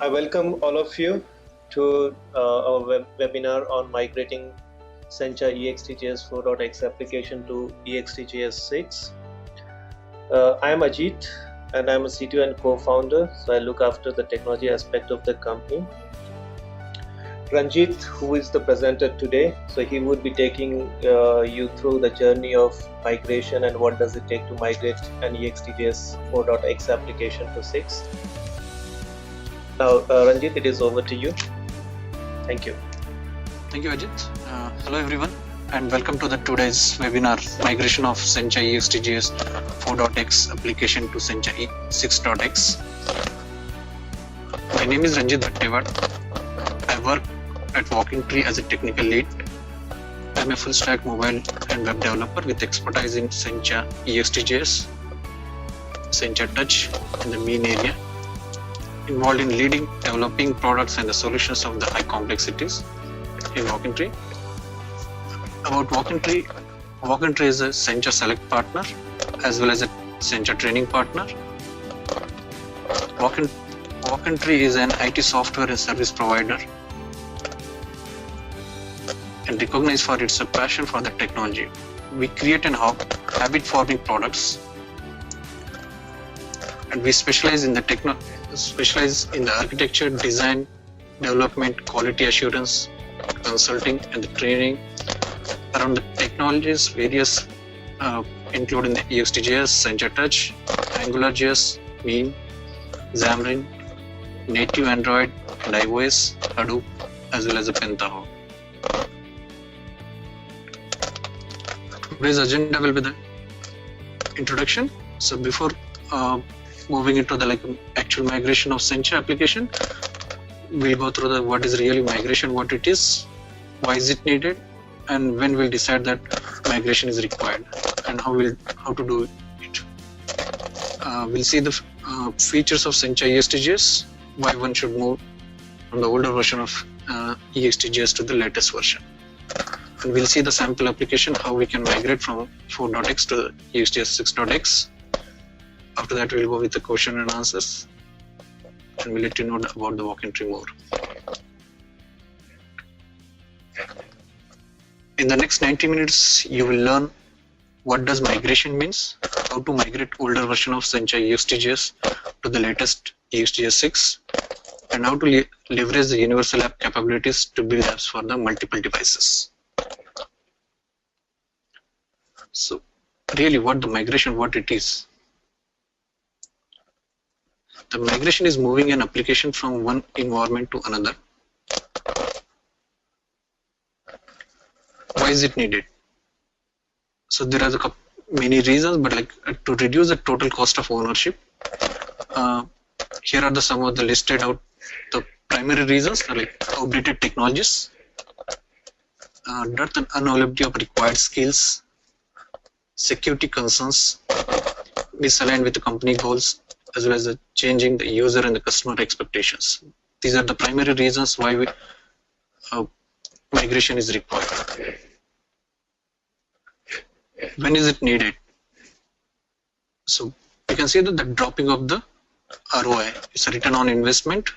I welcome all of you to our webinar on migrating Sencha Ext JS 4.x application to ExtJS 6. I am Ajit and I'm a CTO and co-founder, so I look after the technology aspect of the company. Ranjit, who is the presenter today, so he would be taking you through the journey of migration and what does it take to migrate an ExtJS 4.x application to 6. Now, Ranjit, it is over to you. Thank you. Thank you, Ajit. Hello, everyone, and welcome to today's webinar, Migration of Sencha Ext JS 4.x application to Sencha 6.x. My name is Ranjit Bhattewad. I work at WalkingTree as a technical lead. I'm a full-stack mobile and web developer with expertise in Sencha Ext JS, Sencha Touch, and the mean area, involved in leading, developing products and the solutions of the high complexities in WalkingTree. About WalkingTree, WalkingTree is a Sencha Select partner as well as a Sencha training partner. WalkingTree is an IT software and service provider and recognized for its passion for the technology. We create and habit-forming products, and we specialize in the architecture, design, development, quality assurance, consulting, and the training around the technologies, various including the ExtJS, Sencha Touch, AngularJS, Mean, Xamarin, native Android and iOS, Hadoop, as well as the Pentaho. Today's agenda will be the introduction. So before moving into the actual migration of Sencha application, we'll go through what is really migration, what it is, why is it needed, and when we'll decide that migration is required, and how to do it. We'll see the features of Sencha ExtJS, why one should move from the older version of ExtJS to the latest version. And we'll see the sample application, how we can migrate from 4.x to ExtJS 6.x. After that, we'll go with the question and answers, and we'll let you know about the WalkingTree more. In the next 90 minutes, you will learn what does migration means, how to migrate older version of Sencha ExtJS to the latest ExtJS 6, and how to leverage the universal app capabilities to build apps for the multiple devices. So, really, what the migration, what it is. The migration is moving an application from one environment to another. Why is it needed? So there are many reasons, but to reduce the total cost of ownership, here are some of the listed out the primary reasons, like outdated technologies, dearth and unavailability of required skills, security concerns, misaligned with the company goals, as well as changing the user and the customer expectations. These are the primary reasons why migration is required. When is it needed? So you can see that the dropping of the ROI is a return on investment,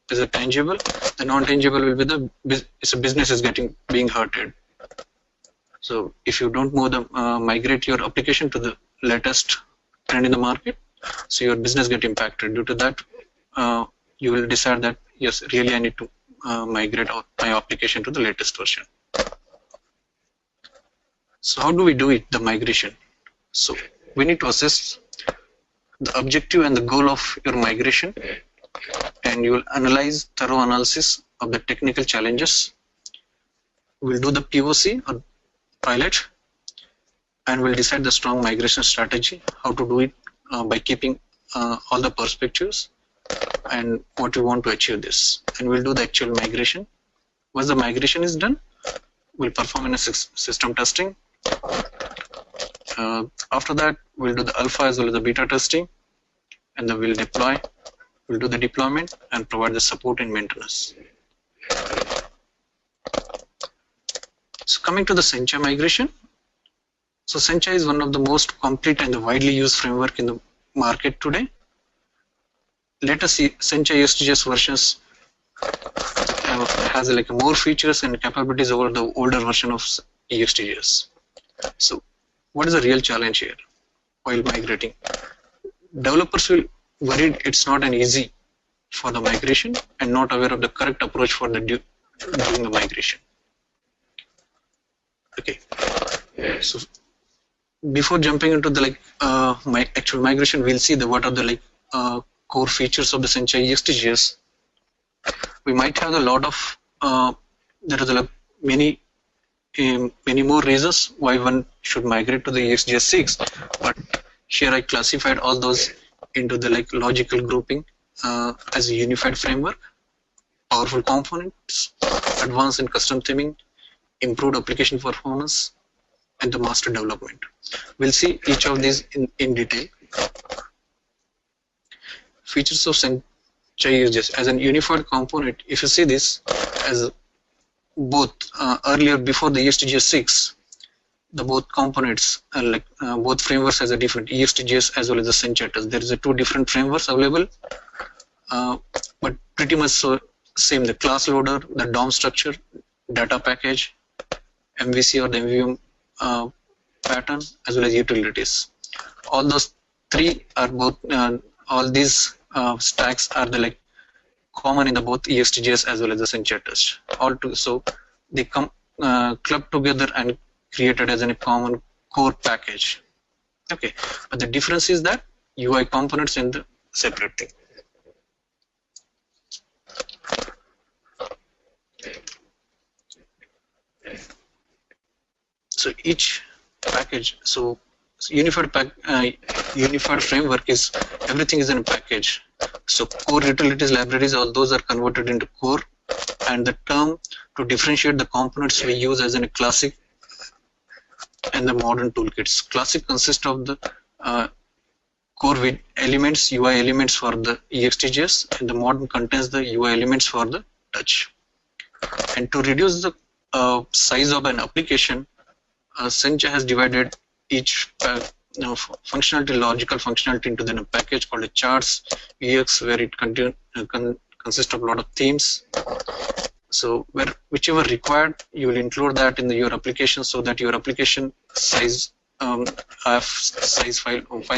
is a tangible. The non-tangible will be it's a business is being hurted. So if you don't migrate your application to the latest trend in the market, so your business get impacted. Due to that, you will decide that yes, really I need to migrate my application to the latest version. So how do we do it, the migration? So we need to assess the objective and the goal of your migration, and you will analyze thorough analysis of the technical challenges. We'll do the POC or pilot, and we'll decide the strong migration strategy, how to do it by keeping all the perspectives and what we want to achieve this. And we'll do the actual migration. Once the migration is done, we'll perform in a system testing. After that, we'll do the alpha as well as the beta testing, and then we'll deploy. We'll do the deployment and provide the support and maintenance. So coming to the Sencha migration. So Sencha is one of the most complete and widely used framework in the market today. latest Sencha Ext JS versions has like more features and capabilities over the older version of ExtJS. So what is the real challenge here while migrating? Developers will worry it's not an easy for the migration and not aware of the correct approach for the doing the migration. Okay, so before jumping into the my actual migration, we'll see the what are the core features of the Sencha Ext JS. We might have a lot of there are many more reasons why one should migrate to the ExtJS 6, but here I classified all those into the logical grouping as a unified framework, powerful components, advanced and custom theming, improved application performance, and the master development. We'll see each of these in detail. Features of Sencha Ext JS as an unified component. If you see this as both earlier before the ExtJS 6, the both components both frameworks has a different ExtJS as well as the Sencha test. There is a two different frameworks available, but pretty much so same. The class loader, the DOM structure, data package, MVC or the MVVM pattern, as well as utilities. All those three are both all these stacks are the common in the both ExtJS as well as the Sencha test. So they come clubbed together and created as a common core package. Okay, but the difference is that UI components in the separate thing. So each package, so unified framework is everything is in a package. So core utilities, libraries, all those are converted into core, and the term to differentiate the components we use as in a classic and the modern toolkits. Classic consists of the core with elements, UI elements for the ExtJS, and the modern contains the UI elements for the touch. And to reduce the size of an application, Sencha has divided each functionality, logical functionality into the package called a charts UX, where it consists of a lot of themes. So whichever required, you will include that in your application so that your application size file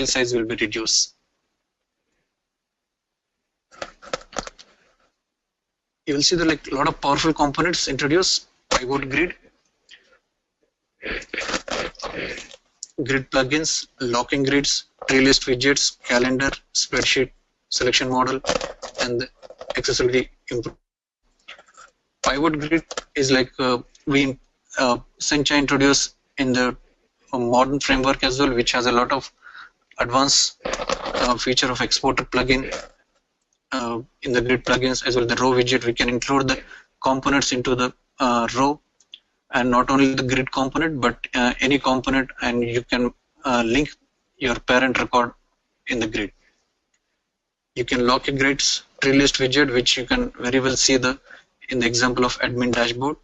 size will be reduced. You will see the lot of powerful components introduced: pivot grid, grid plugins, locking grids, tree list widgets, calendar, spreadsheet, selection model, and the accessibility improvement. Pivot grid is Sencha introduced in the modern framework as well, which has a lot of advanced feature of exporter plugin in the grid plugins as well. The row widget, we can include the components into the row, and not only the grid component but any component, and you can link your parent record in the grid. You can lock your grids, tree list widget, which you can very well see in the example of admin dashboard.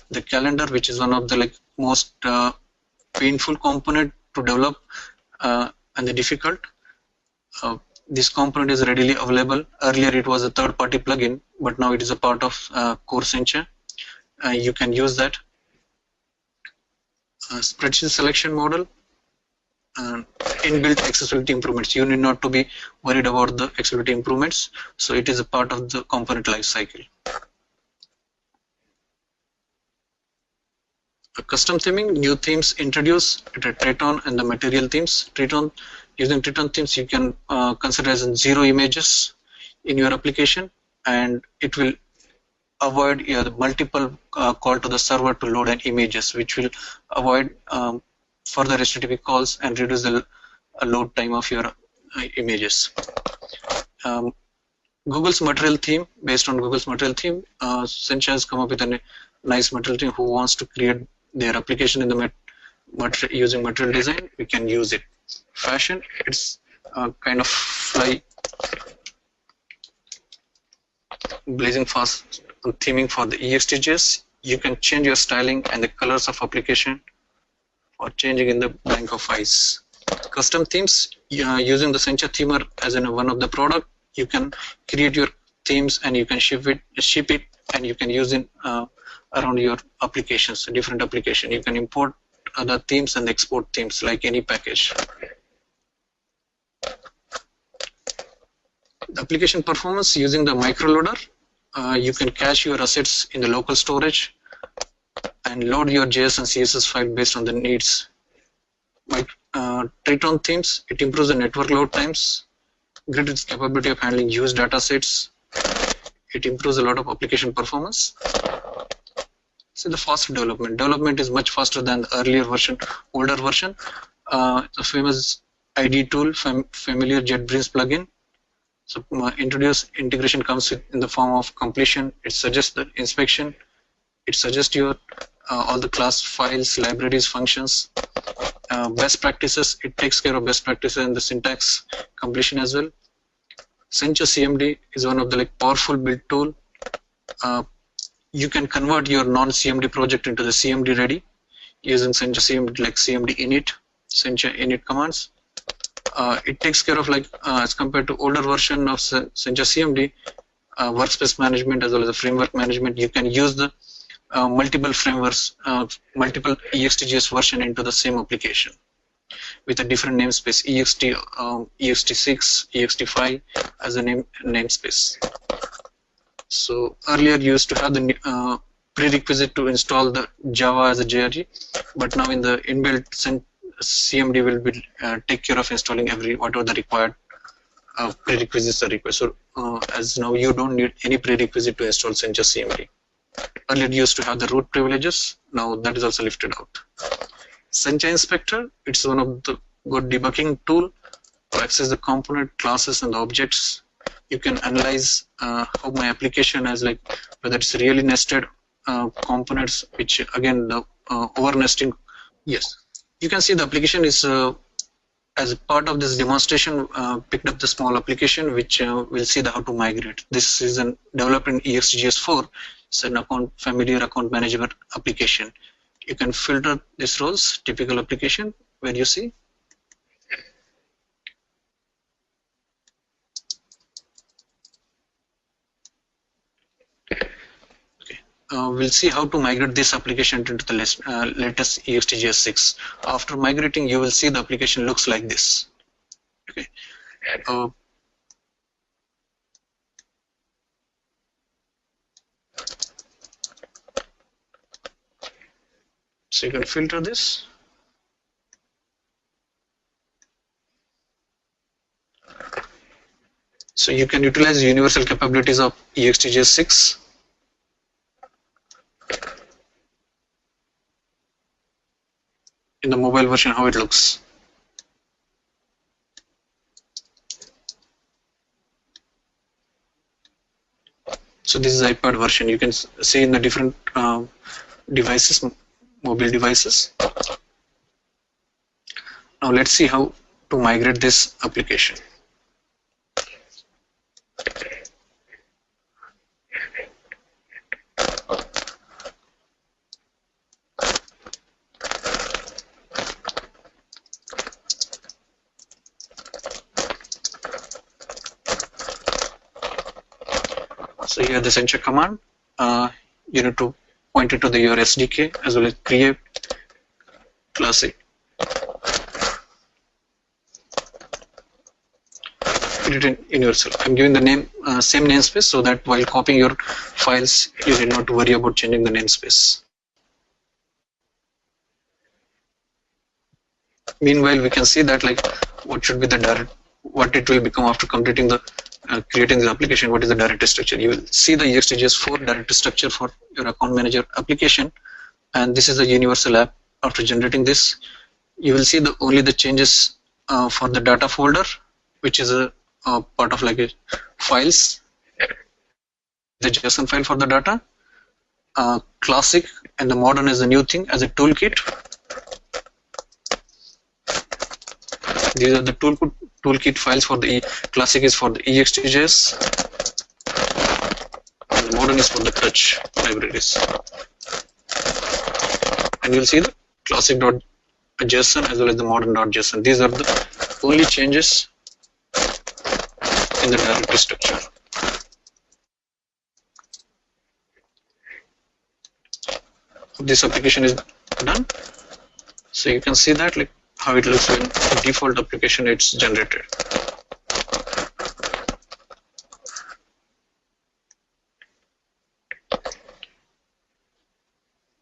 The calendar, which is one of the most painful component to develop and the difficult. This component is readily available. Earlier it was a third-party plugin, but now it is a part of core Sencha. You can use that. Spreadsheet selection model, inbuilt accessibility improvements. You need not to be worried about the accessibility improvements, so it is a part of the component lifecycle. Custom theming, new themes introduced, Triton and the material themes. Using Triton themes, you can consider as 0 images in your application, and it will avoid the multiple call to the server to load an images, which will avoid further HTTP calls and reduce the load time of your images. Google's material theme, based on Google's material theme, Sencha has come up with a nice material theme. Who wants to create their application in the using material design, we can use it. Fashion, it's kind of fly, blazing fast theming for the ExtJS. You can change your styling and the colors of application or changing in the blank of eyes. Custom themes, using the Sencha themer as one of the product, You can create your themes and you can ship it, and you can use it around your applications, different application. You can import other themes and export themes like any package. The application performance using the microloader, you can cache your assets in the local storage and load your JS and CSS file based on the needs. Triton themes, it improves the network load times, great its capability of handling huge data sets. It improves a lot of application performance. So the faster development is much faster than the earlier version, older version. The famous ID tool, familiar JetBrains plugin. So integration comes in the form of completion. It suggests the inspection. It suggests your all the class files, libraries, functions. Best practices, it takes care of best practices and the syntax completion as well. Sencha CMD is one of the powerful build tool. You can convert your non-CMD project into the CMD ready using Sencha CMD like CMD init, Sencha init commands. It takes care of as compared to older version of Sencha CMD, workspace management as well as the framework management. You can use the multiple frameworks, multiple ExtJS version into the same application with a different namespace, ext6, ext5 as a namespace. So earlier you used to have the prerequisite to install the Java as a JRE, but now in the inbuilt CMD will be take care of installing whatever the required prerequisites are required. So as now you don't need any prerequisite to install Sencha CMD. Earlier you used to have the root privileges, now that is also lifted out. Sencha Inspector, it's one of the good debugging tool to access the component, classes and the objects. You can analyze how my application has whether it's really nested components, which again the over nesting. Yes, you can see the application is as a part of this demonstration picked up the small application which will see how to migrate. This is developed in ExtJS 4. It's an familiar account management application. You can filter these roles, typical application, where you see. Okay. We'll see how to migrate this application into the latest ExtJS 6. After migrating, you will see the application looks like this. Okay. So you can filter this. So you can utilize the universal capabilities of ExtJS 6. In the mobile version, how it looks. So this is iPad version. You can see in the different devices, mobile devices. Now let's see how to migrate this application. So here the Sencha command, you need to point it to your SDK as well as create classic. Put it in yourself. I'm giving the name same namespace so that while copying your files, you need not to worry about changing the namespace. Meanwhile, we can see that what should be the what it will become after completing the creating the application. What is the directory structure? You will see the ExtJS 4 directory structure for your account manager application, and this is a universal app. After generating this, you will see only the changes for the data folder, which is a part of a files, the JSON file for the data. Classic and the modern is the new thing as a toolkit. These are the toolkit files for the classic is for the ExtJS, and the modern is for the touch libraries. And you'll see the classic.json as well as the modern.json. These are the only changes in the directory structure. This application is done. So you can see that like how it looks when default application it's generated.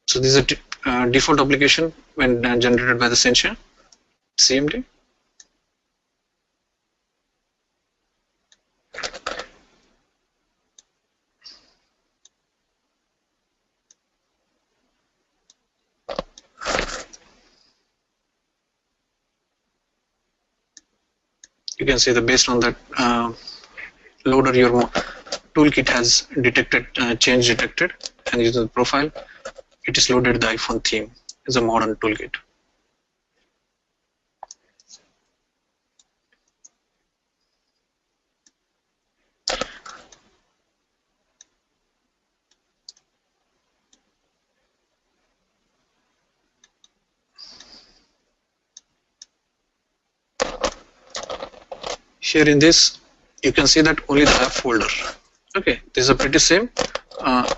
So this is a default application when generated by the Sencha CMD. You can see that based on that loader, your toolkit has detected change detected, and using the profile, it is loaded the iPhone theme as a modern toolkit. Here in this, you can see that only the app folder. Okay, this is a pretty same.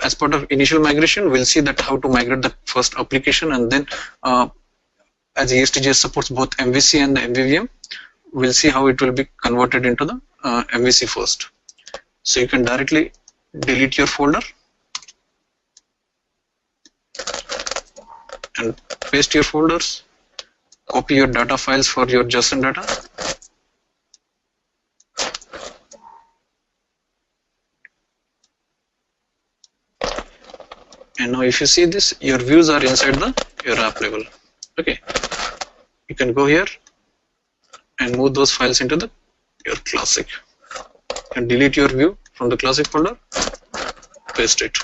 As part of initial migration, we'll see that how to migrate the first application, and then as ExtJS supports both MVC and the MVVM, we'll see how it will be converted into the MVC first. So you can directly delete your folder and paste your folders, copy your data files for your JSON data. And now if you see this, your views are inside your app level. Okay, you can go here and move those files into your classic, and delete your view from the classic folder, paste it.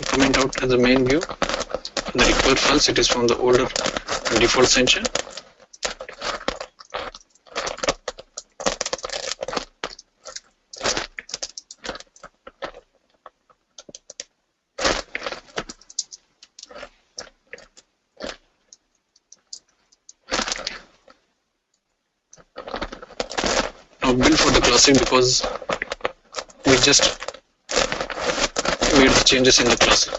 Comment out as the main view. The required files, it is from the older default Sencha. Now build for the classic because we just made the changes in the classic.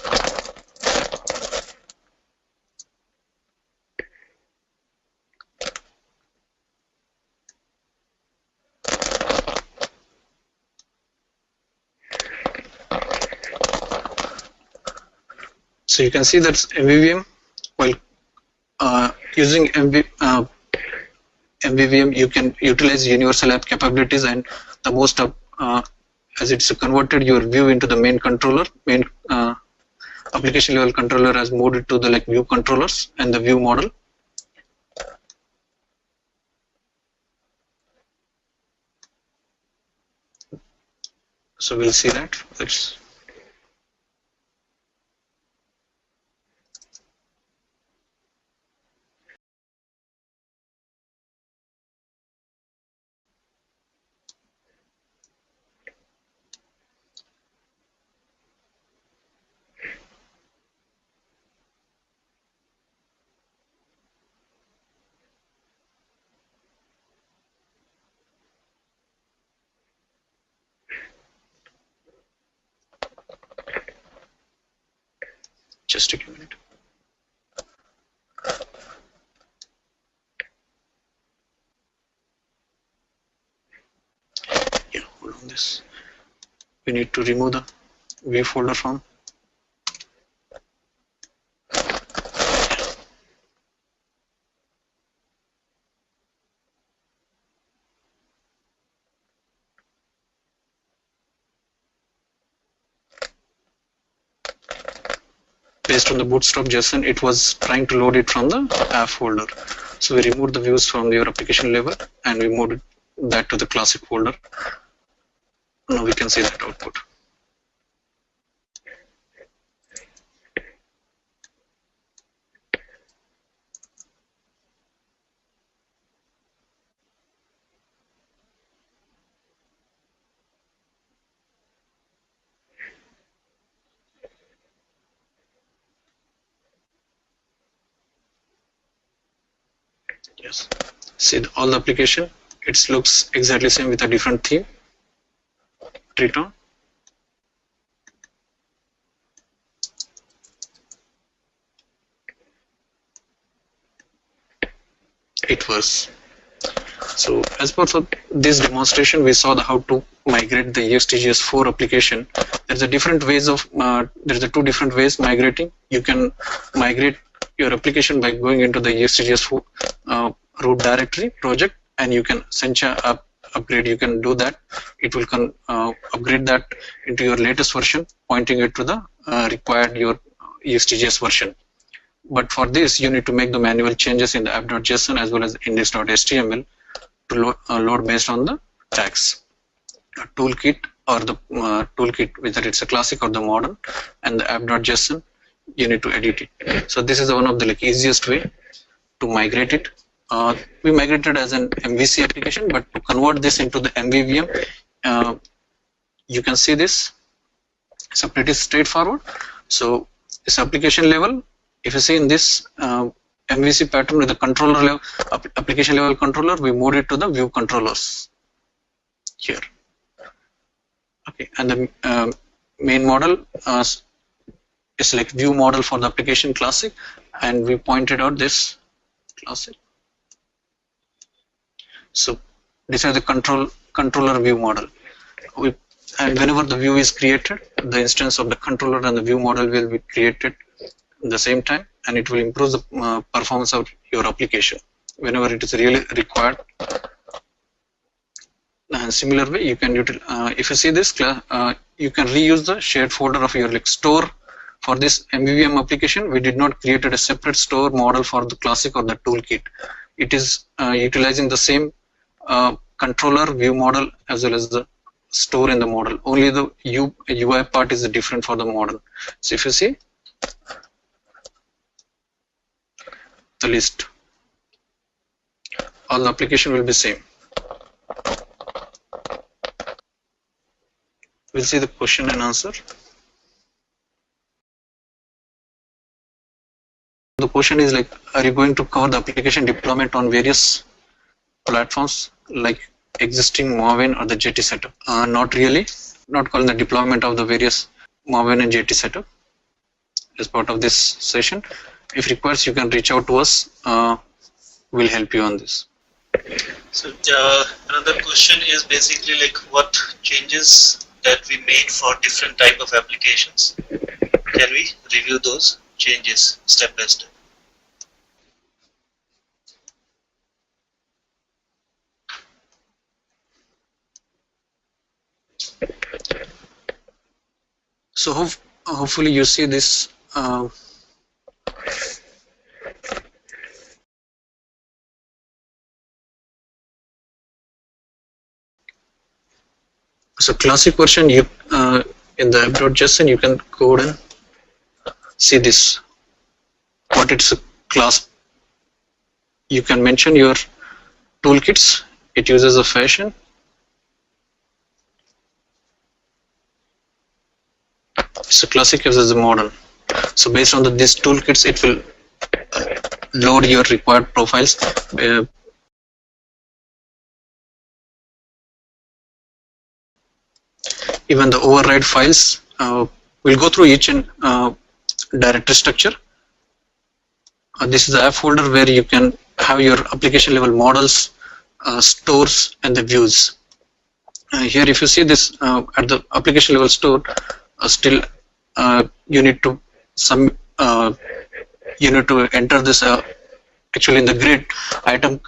So you can see that's MVVM. While using MVVM, you can utilize universal app capabilities, and the most of as it's converted your view into the main controller, main application level controller has moved it to the like view controllers and the view model. So we'll see that. Let's just take a minute. Yeah, hold on this. We need to remove the view folder from. Based on the bootstrap JSON, it was trying to load it from the app folder. So we removed the views from your application level and we moved that to the classic folder. Now we can see that output. Yes. See all the application. It looks exactly same with a different theme. Return. It was. So as part of this demonstration, we saw how to migrate the ExtJS 4 application. There's a different ways of there's a two different ways migrating. You can migrate your application by going into the ExtJS 4 root directory project, and you can Sencha upgrade. You can do that. It will upgrade that into your latest version, pointing it to the required your ExtJS version. But for this, you need to make the manual changes in the app.json as well as index.html to load based on the tags. A toolkit or the toolkit, whether it's a classic or the modern, and the app.json, you need to edit it. So this is one of the easiest way to migrate it. We migrated as an MVC application, but to convert this into the MVVM, you can see this. It's a pretty straightforward. So this application level. If you see in this MVC pattern with the controller level, application level controller, we moved it to the view controllers here. Okay, and the main model is like view model for the application classic, and we pointed out this classic. So these are the controller view model. And whenever the view is created, the instance of the controller and the view model will be created at the same time, and it will improve the performance of your application whenever it is really required. And similar way, you can if you see this, you can reuse the shared folder of your store. For this MVVM application, we did not create a separate store model for the classic or the toolkit. It is utilizing the same controller view model as well as the store in the model. Only the UI part is different for the model. So if you see the list, all the application will be same. We'll see the question and answer. The question is like, are you going to cover the application deployment on various platforms like existing Maven or the JT setup? Not really. Not calling the deployment of the various Maven and JT setup as part of this session. If requires, you can reach out to us. We'll help you on this. So another question is basically like what changes that we made for different type of applications. Can we review those changes step by step? So hopefully you see this. So classic version, you in the app.json, you can go and see this. What it's a class. You can mention your toolkits. It uses a fashion. So classic uses a modern. So based on these toolkits, it will load your required profiles. Even the override files, we'll go through each and directory structure. This is the app folder where you can have your application level models, stores, and the views. Here, if you see this at the application level store, still you need to enter this actually in the grid item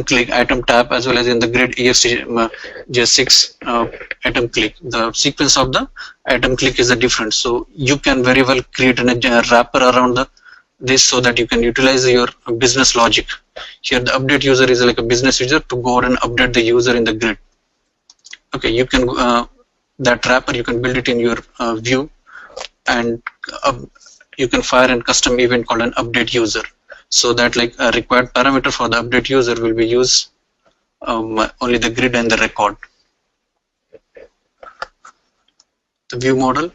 click item tab as well as in the grid ExtJS6 item click. The sequence of the item click is different, so you can very well create a wrapper around this so that you can utilize your business logic. Here the update user is like a business user to go and update the user in the grid. Okay, you can that wrapper you can build it in your view, and you can fire a custom event called an update user, so that like a required parameter for the update user will be used only the grid and the record. The view model.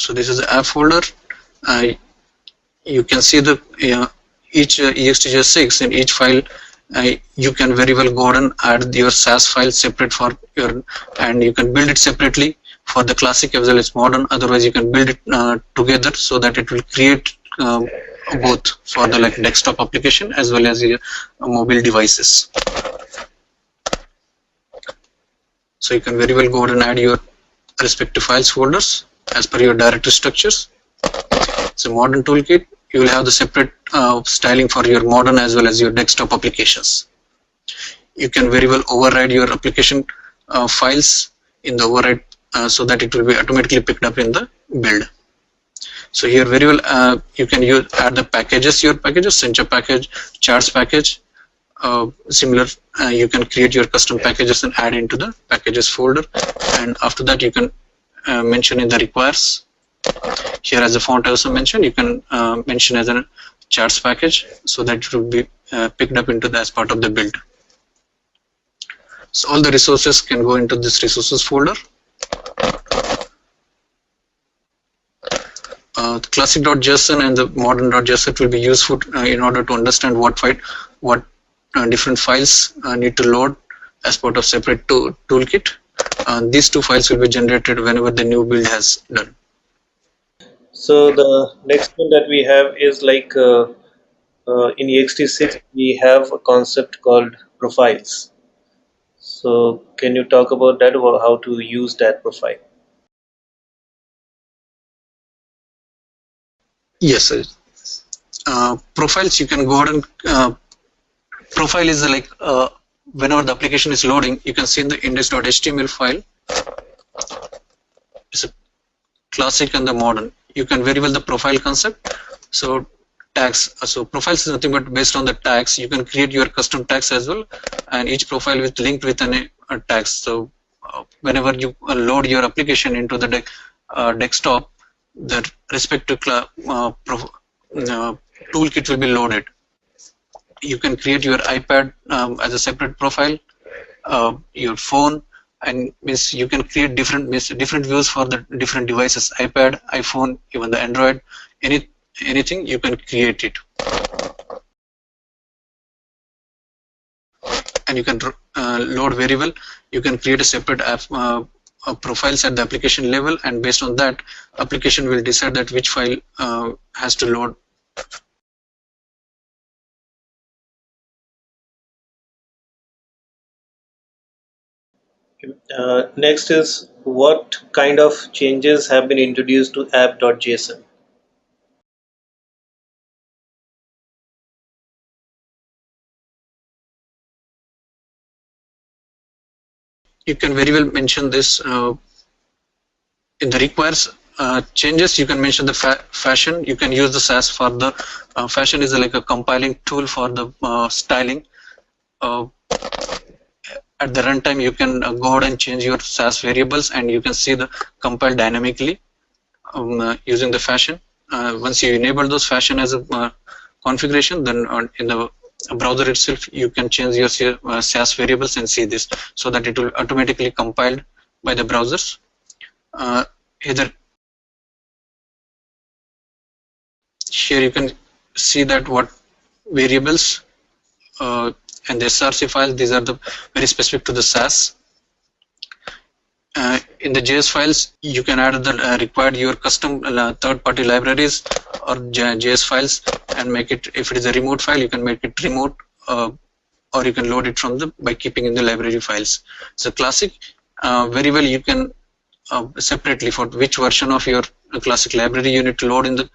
So this is the app folder. You can see the each ExtJS6 in each file. You can very well go ahead and add your SAS file separate for your, and you can build it separately for the classic as well as modern. Otherwise, you can build it together so that it will create both for the like desktop application as well as your mobile devices. So you can very well go ahead and add your respective files folders as per your directory structures. It's a modern toolkit. You will have the separate styling for your modern as well as your desktop applications. You can very well override your application files in the override so that it will be automatically picked up in the build. So here very well you can add the packages, your packages, Sencha package, charts package. Similar, you can create your custom packages and add into the packages folder, and after that you can mention in the requires. Here as a font I also mentioned, you can mention as a charts package so that it will be picked up into the as part of the build. So all the resources can go into this resources folder. The classic.json and the modern.json will be useful in order to understand what different files need to load as part of separate toolkit. These two files will be generated whenever the new build has done. So the next one that we have is like in ext6 we have a concept called profiles. So can you talk about that, or how to use that profile? Yes, sir. Profiles, you can go ahead and profile is like whenever the application is loading, you can see in the index.html file. It's a classic and the modern. You can very well the profile concept. So tags. So profiles is nothing but based on the tags. You can create your custom tags as well, and each profile is linked with a tag. So whenever you load your application into the desktop, the respective toolkit will be loaded. You can create your iPad as a separate profile, your phone, and means you can create different views for the different devices, iPad, iPhone, even the Android, anything you can create it. And you can load very well. You can create a separate app profiles at the application level, and based on that, application will decide that which file has to load. Next is, what kind of changes have been introduced to app.json? You can very well mention this in the requires changes. You can mention the fashion. You can use the SAS for the fashion is like a compiling tool for the styling. At the runtime, you can go ahead and change your SAS variables, and you can see the compile dynamically using the fashion. Once you enable those fashion as a configuration, then in the browser itself, you can change your SAS variables and see this, so that it will automatically compiled by the browsers. Here you can see that what variables and the src files, these are the very specific to the SAS. In the JS files, you can add the required your custom third-party libraries or JS files and make it. If it is a remote file, you can make it remote, or you can load it from by keeping in the library files. So classic, very well you can separately for which version of your classic library you need to load in the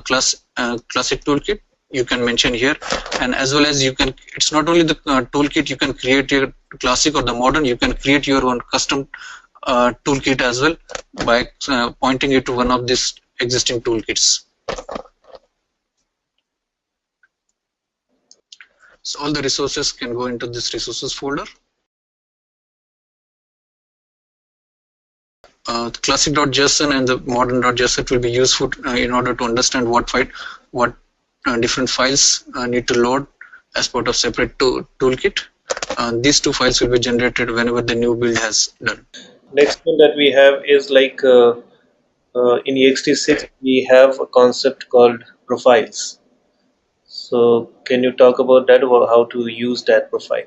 classic toolkit. You can mention here, and as well as you can. It's not only the toolkit. You can create your classic or the modern. You can create your own custom toolkit as well by pointing it to one of these existing toolkits. So all the resources can go into this resources folder. The classic.json and the modern.json will be useful in order to understand what different files need to load as part of separate toolkit. These two files will be generated whenever the new build has done. Next one that we have is like in ext6 we have a concept called profiles. So can you talk about that, or how to use that profile?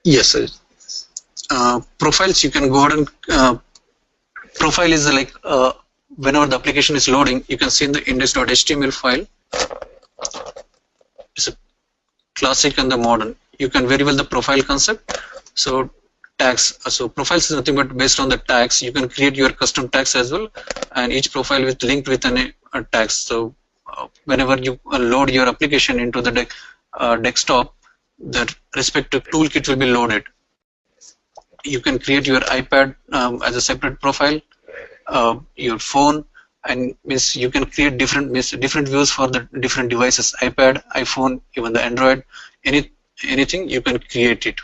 Yes, sir. Profiles, you can go ahead and profile is like whenever the application is loading, you can see in the index.html file. It's a classic and the modern. You can vary well the profile concept. So tags. So profiles is nothing but based on the tags. You can create your custom tags as well, and each profile is linked with a tag. So whenever you load your application into the desktop, the respective toolkit will be loaded. You can create your iPad as a separate profile, your phone, and means you can create different views for the different devices, iPad, iPhone, even the Android, anything you can create it.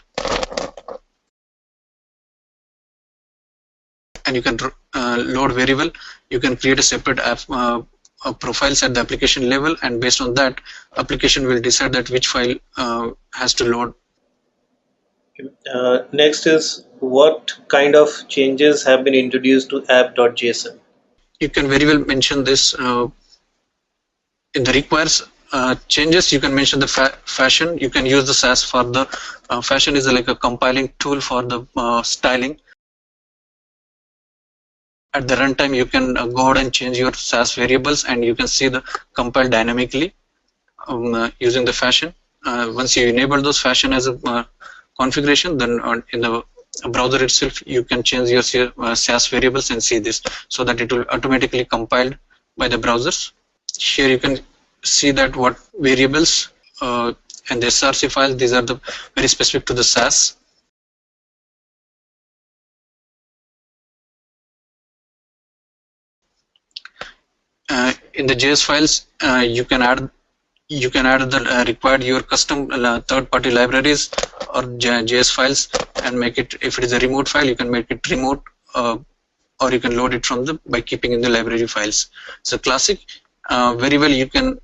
And you can load very well. You can create a separate app profiles at the application level, and based on that, application will decide that which file has to load. Next is, what kind of changes have been introduced to app.json? You can very well mention this in the requires changes. You can mention the fashion. You can use the Sass for the fashion is like a compiling tool for the styling. At the runtime, you can go ahead and change your Sass variables, and you can see the compile dynamically using the fashion. Once you enable those fashion as a configuration, then in the browser itself, you can change your Sass variables and see this, so that it will automatically compiled by the browsers. Here you can see that what variables and the src files, these are the very specific to the Sass. In the JS files, you can add the required your custom third-party libraries or JS files, and make it, if it is a remote file, you can make it remote, or you can load it from the by keeping in the library files. So classic, very well you can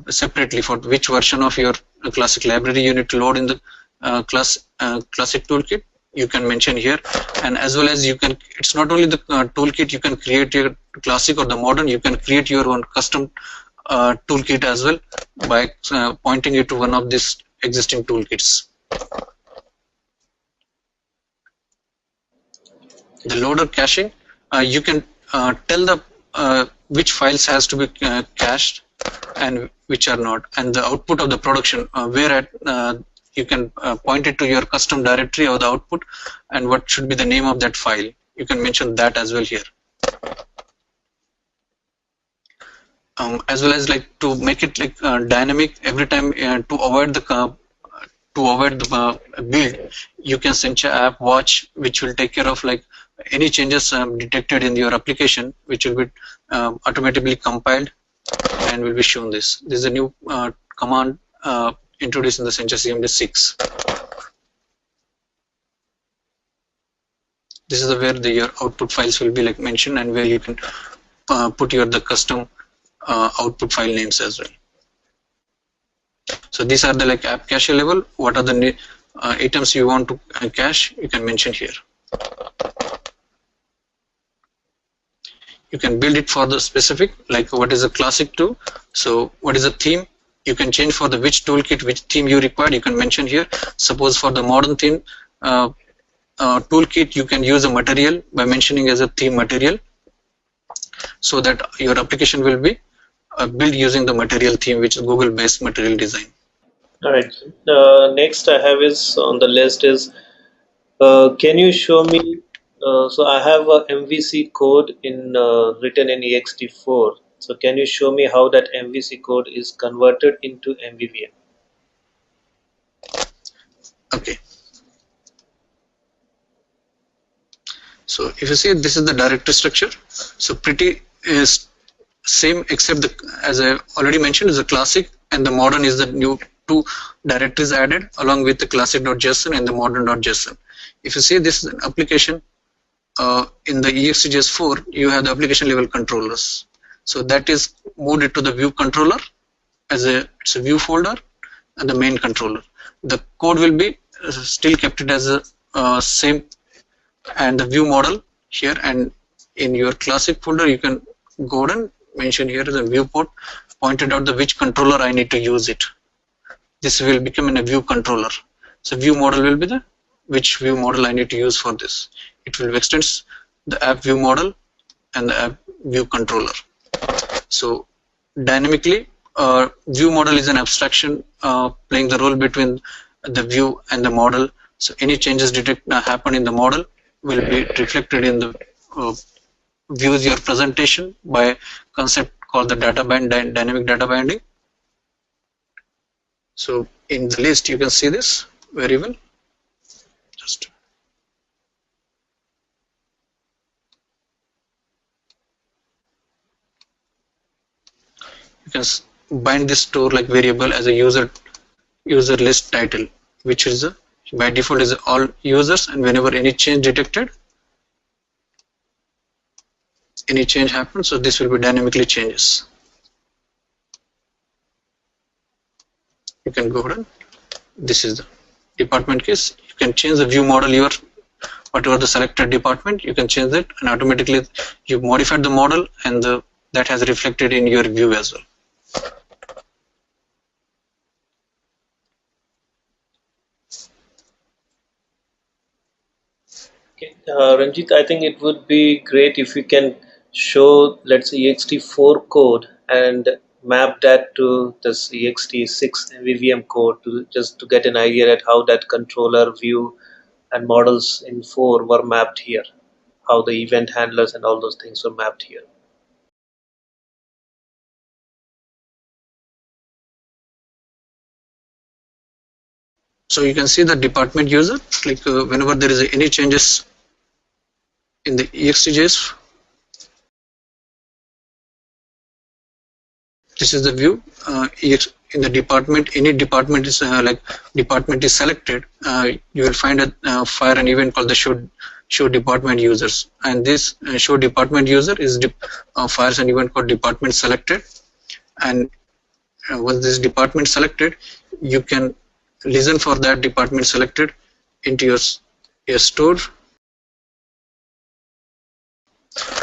separately for which version of your classic library you need to load in the classic toolkit, you can mention here. And as well as you can, it's not only the toolkit, you can create your classic or the modern, you can create your own custom toolkit as well by pointing it to one of these existing toolkits. The loader caching, you can tell the which files has to be cached and which are not, and the output of the production, where at you can point it to your custom directory or the output, and what should be the name of that file. You can mention that as well here. As well as like to make it like dynamic every time, to avoid the build, you can Sencha app watch, which will take care of like any changes detected in your application, which will be automatically compiled and will be shown this. This is a new command introduced in the Sencha CMD6. This is where your output files will be like mentioned, and where you can put your the custom output file names as well. So these are the like app cache level. What are the items you want to cache? You can mention here. You can build it for the specific, like what is a classic tool. So what is a theme? You can change for the which toolkit, which theme you require. You can mention here. Suppose for the modern theme toolkit, you can use a material by mentioning as a theme material, so that your application will be built using the material theme, which is Google-based material design. All right. Next I have is on the list is, can you show me? So I have a MVC code in written in ext4. So can you show me how that MVC code is converted into MVVM? Okay. So if you see, this is the directory structure. So pretty is same, except the, as I already mentioned, is the classic, and the modern is the new two directories added along with the classic.json and the modern.json. If you see, this is an application in the ExtJS4, you have the application level controllers. So that is moved into the view controller as it's a view folder, and the main controller. The code will be still kept it as a same and the view model here, and in your classic folder you can go and mention here the viewport, pointed out the which controller I need to use it. This will become in a view controller. So view model will be the which view model I need to use for this. It will extend the app view model and the app view controller. So dynamically, view model is an abstraction playing the role between the view and the model. So any changes happen in the model will be reflected in the views your presentation by concept called the dynamic data binding. So in the list you can see this very well. Just you can bind this store like variable as a user list title, which is by default is all users, and whenever any change detected, any change happens, so this will be dynamically changes. You can go ahead. This is the department case. You can change the view model, your whatever the selected department, you can change it, and automatically you modified the model, and that has reflected in your view as well. Okay. Ranjit, I think it would be great if you can show, let's say, ext4 code and map that to this ext6 MVVM code just to get an idea at how that controller view and models in 4 were mapped here, how the event handlers and all those things were mapped here. So you can see the department user, like whenever there is any changes in the ExtJS, this is the view. In the department, any department is like department is selected, you will find a fire an event called the show department users, and this show department user is fires an event called department selected, and once this department selected, you can listen for that department selected into your store,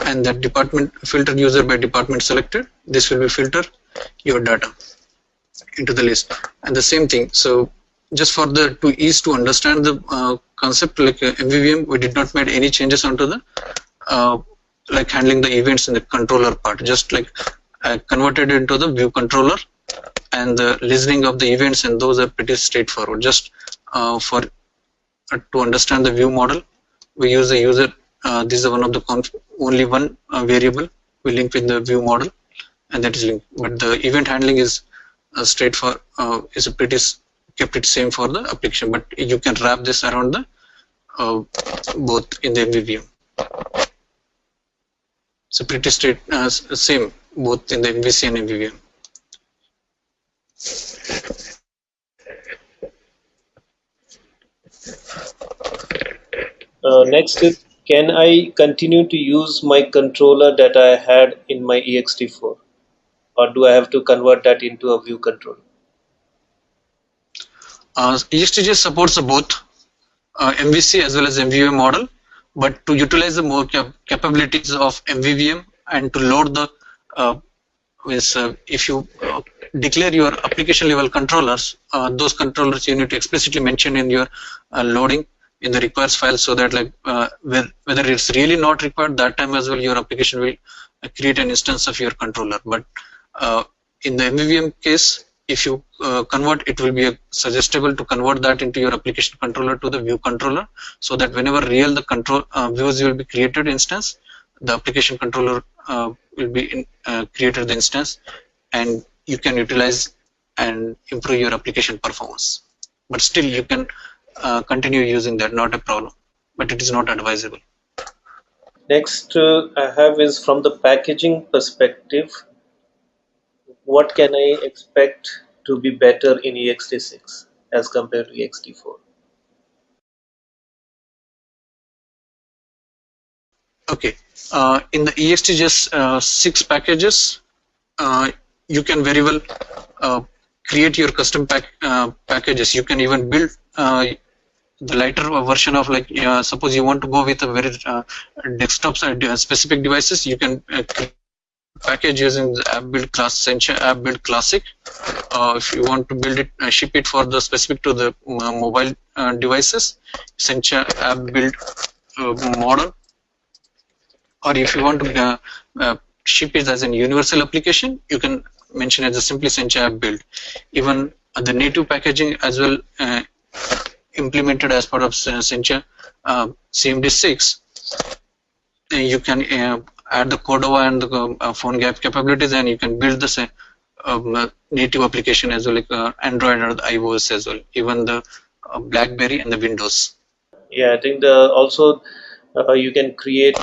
and that department filter user by department selected. This will be filter your data into the list, and the same thing. So just for the ease to understand the concept, like MVVM, we did not make any changes onto the like handling the events in the controller part. Just like converted into the view controller, and the listening of the events, and those are pretty straightforward. Just for to understand the view model, we use the user. This is one of the only one variable we link with the view model, and that is linked. But the event handling is straightforward. Is a pretty kept it same for the application, but you can wrap this around the both in the MVVM. So pretty straight, same both in the MVC and MVVM. Next is, can I continue to use my controller that I had in my ext4, or do I have to convert that into a view controller? ExtJS supports both MVC as well as MVVM model, but to utilize the more capabilities of MVVM and to load the if you declare your application level controllers, those controllers you need to explicitly mention in your loading in the requires file, so that like whether it's really not required, that time as well your application will create an instance of your controller. But in the MVVM case, if you convert, it will be suggestible to convert that into your application controller to the view controller, so that whenever the control views will be created instance, the application controller will be created the instance, and you can utilize and improve your application performance. But still you can continue using that, not a problem, but it is not advisable. Next I have is from the packaging perspective, what can I expect to be better in ext6 as compared to ext4? Okay, in the ExtJS 6 packages, you can very well create your custom packages. You can even build the lighter version of like suppose you want to go with a very desktop specific devices, you can package using the app build class Sencha app build classic. If you want to build it ship it for the specific to the mobile devices, Sencha app build model. Or if you want to ship it as a universal application, you can mention as a simply Sencha app build. Even the native packaging as well implemented as part of Sencha CMD6, you can add the Cordova and the phone gap capabilities, and you can build the native application as well, like Android or the iOS as well, even the BlackBerry and the Windows. Yeah, I think also you can create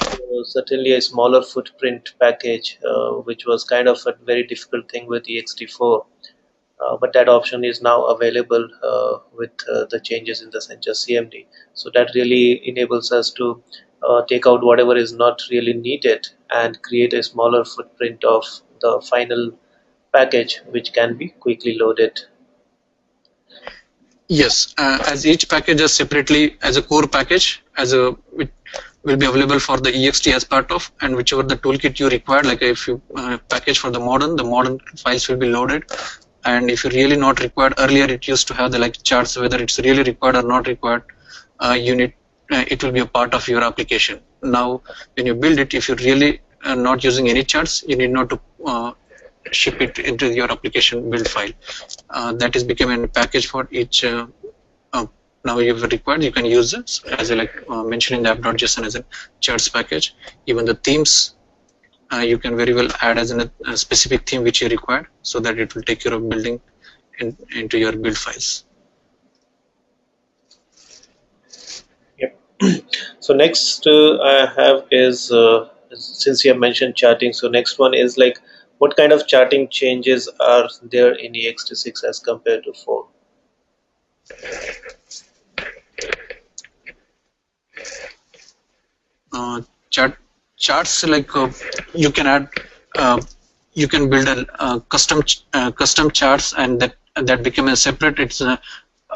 certainly a smaller footprint package, which was kind of a very difficult thing with ext4. But that option is now available with the changes in the Sencha CMD. So that really enables us to take out whatever is not really needed and create a smaller footprint of the final package, which can be quickly loaded. Yes, as each package is separately as a core package, it will be available for the ext as part of, and whichever the toolkit you require, like if you package for the modern files will be loaded. And if you really not required, earlier it used to have the like charts, whether it's really required or not required, it will be a part of your application. Now when you build it, if you're really not using any charts, you need not to ship it into your application build file. That is becoming a package for each. Now you've required, you can use it as a like mentioning the app.json as a charts package. Even the themes, you can very well add as a specific theme which you require, so that it will take care of building into your build files. Yep. So next I have is since you have mentioned charting, so next one is like what kind of charting changes are there in ext6 as compared to 4? Charts like you can add, you can build a custom charts, and that become a separate. It's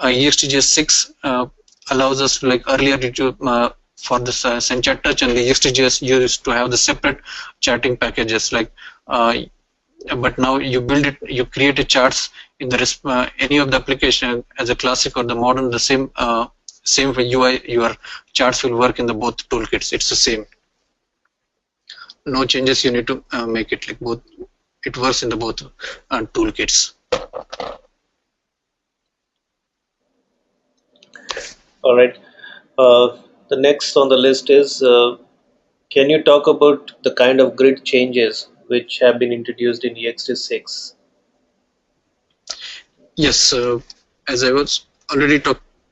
ExtJS 6 allows us, like earlier for this Sencha Touch and the ExtJS used to have the separate charting packages, like but now you build it, you create a charts in the any of the application as a classic or the modern, the same UI, your charts will work in the both toolkits. It's the same. No changes you need to make it, like both. It works in the both toolkits. All right. The next on the list is can you talk about the kind of grid changes which have been introduced in ext6? Yes, as I was already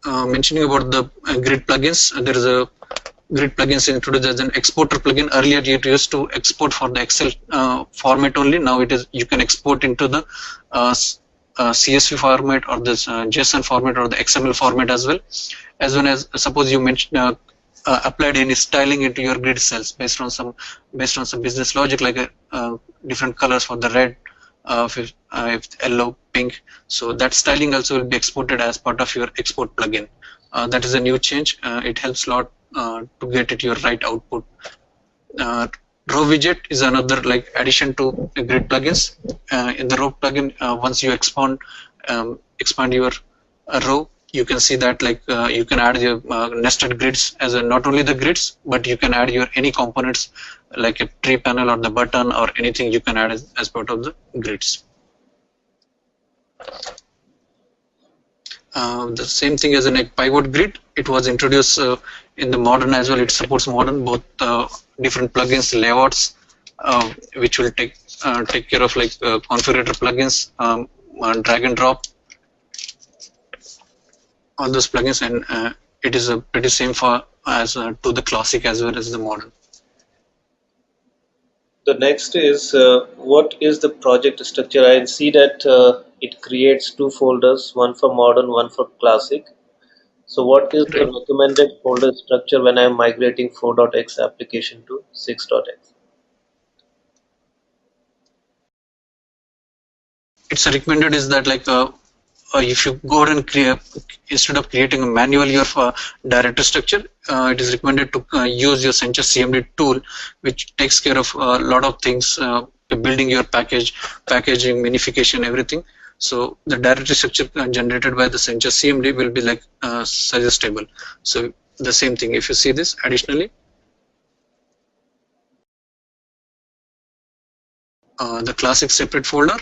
mentioning about the grid plugins, there is a grid plugins introduced as an exporter plugin. Earlier you used to export for the Excel format only. Now it is, you can export into the CSV format or this JSON format or the XML format as well. As well as suppose you mentioned applied any styling into your grid cells based on some business logic, like different colors for the red, if yellow, pink. So that styling also will be exported as part of your export plugin. That is a new change. It helps a lot to get it your right output. Row widget is another like addition to grid plugins. In the row plugin, once you expand your row, you can see that like you can add your nested grids as not only the grids, but you can add your any components like a tree panel or the button or anything you can add as part of the grids. The same thing as a pivot grid. It was introduced in the modern as well. It supports modern, both different plugins, layouts, which will take care of like configurator plugins, drag and drop, all those plugins, and it is a pretty same for as to the classic as well as the modern. The next is what is the project structure? I see that it creates two folders, one for modern, one for classic. So what is the recommended folder structure when I am migrating 4.x application to 6.x? It's recommended is that like if you go ahead and create, instead of creating a manual your directory structure, it is recommended to use your Sencha CMD tool, which takes care of a lot of things, building your package, packaging, minification, everything. So the directory structure generated by the Sencha CMD will be like suggestible. So the same thing, if you see this additionally, the classic separate folder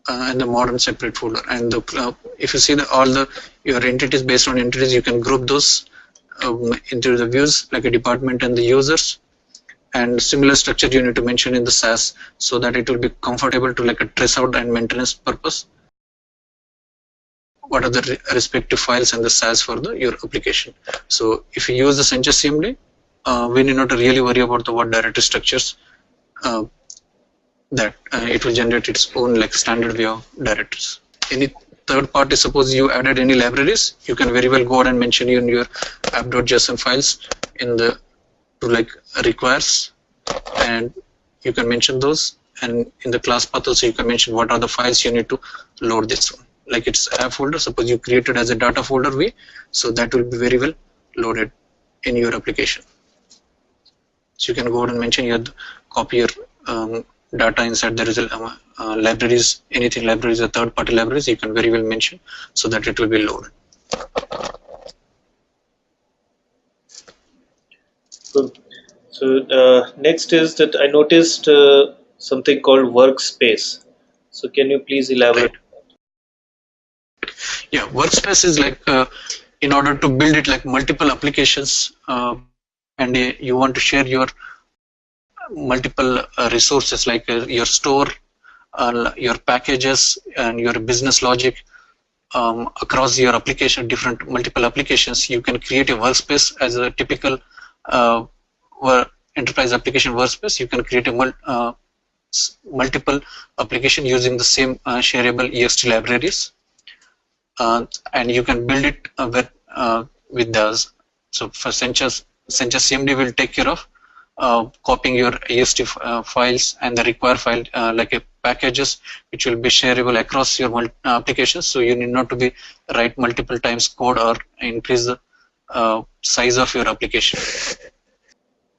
and the modern separate folder, and the if you see all the your entities, based on entities, you can group those into the views like a department and the users. And similar structure you need to mention in the SAS, so that it will be comfortable to like a trace out and maintenance purpose what are the respective files and the SAS for your application. So if you use the Sencha CMD, we need not to really worry about the what directory structures, that it will generate its own like standard way of directories. Any third party, suppose you added any libraries, you can very well go ahead and mention in your app.json files in the to like requires, and you can mention those, and in the class path also you can mention what are the files you need to load this one. Like it's app folder, suppose you created as a data folder way, so that will be very well loaded in your application. So you can go ahead and mention your copy your data inside the result libraries, anything libraries or third party libraries, you can very well mention so that it will be loaded. Good. So next is that I noticed something called Workspace. So can you please elaborate? Yeah, Workspace is like in order to build it like multiple applications, and you want to share your multiple resources like your store, your packages, and your business logic across your application, different multiple applications. You can create a workspace as a typical enterprise application workspace. You can create a multiple application using the same shareable ext libraries, and you can build it with those. So for Sencha CMD will take care of copying your ext files and the require file like a packages, which will be shareable across your applications. So you need not to be write multiple times code or increase the size of your application.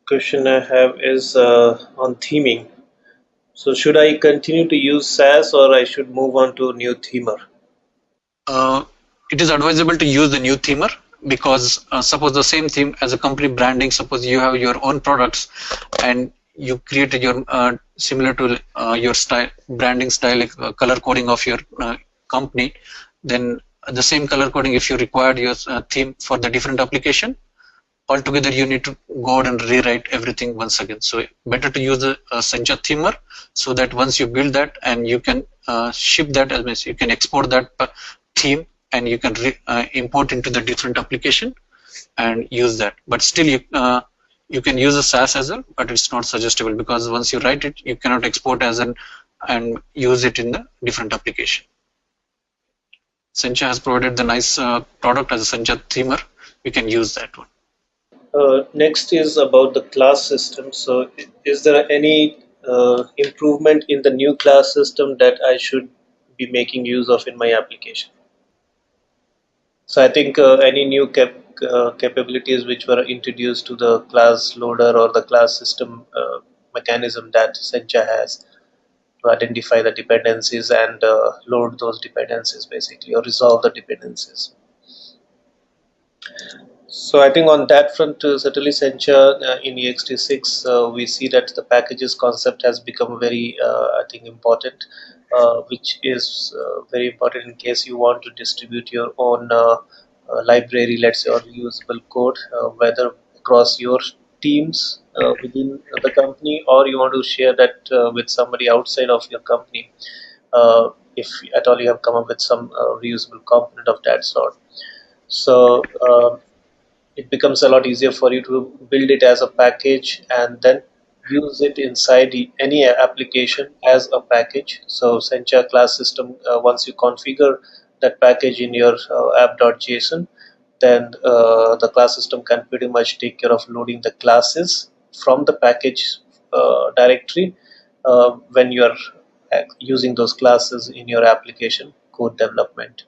Question I have is on theming. So should I continue to use SAS or I should move on to new themer? It is advisable to use the new themer, because suppose the same theme as a company branding, suppose you have your own products and you created your similar to your style branding style, like color coding of your company, then the same color coding, if you required your theme for the different application, altogether you need to go out and rewrite everything once again. So better to use the Sencha themer, so that once you build that and you can ship that, as means you can export that theme and you can import into the different application and use that. But still you can use a SAS as well, but it's not suggestible, because once you write it, you cannot export as an and use it in the different application. Sencha has provided the nice product as a Sencha themer. We can use that one. Next is about the class system. So is there any improvement in the new class system that I should be making use of in my application? So I think any new capabilities which were introduced to the class loader or the class system mechanism that Sencha has to identify the dependencies and load those dependencies basically, or resolve the dependencies. So I think on that front, certainly Sencha in ext6, we see that the packages concept has become very, I think, important, which is very important in case you want to distribute your own library, let's say, or reusable code, whether across your teams within the company, or you want to share that with somebody outside of your company, if at all you have come up with some reusable component of that sort. So it becomes a lot easier for you to build it as a package and then use it inside any application as a package. So Sencha class system, once you configure that package in your app.json, then the class system can pretty much take care of loading the classes from the package directory when you are using those classes in your application code development.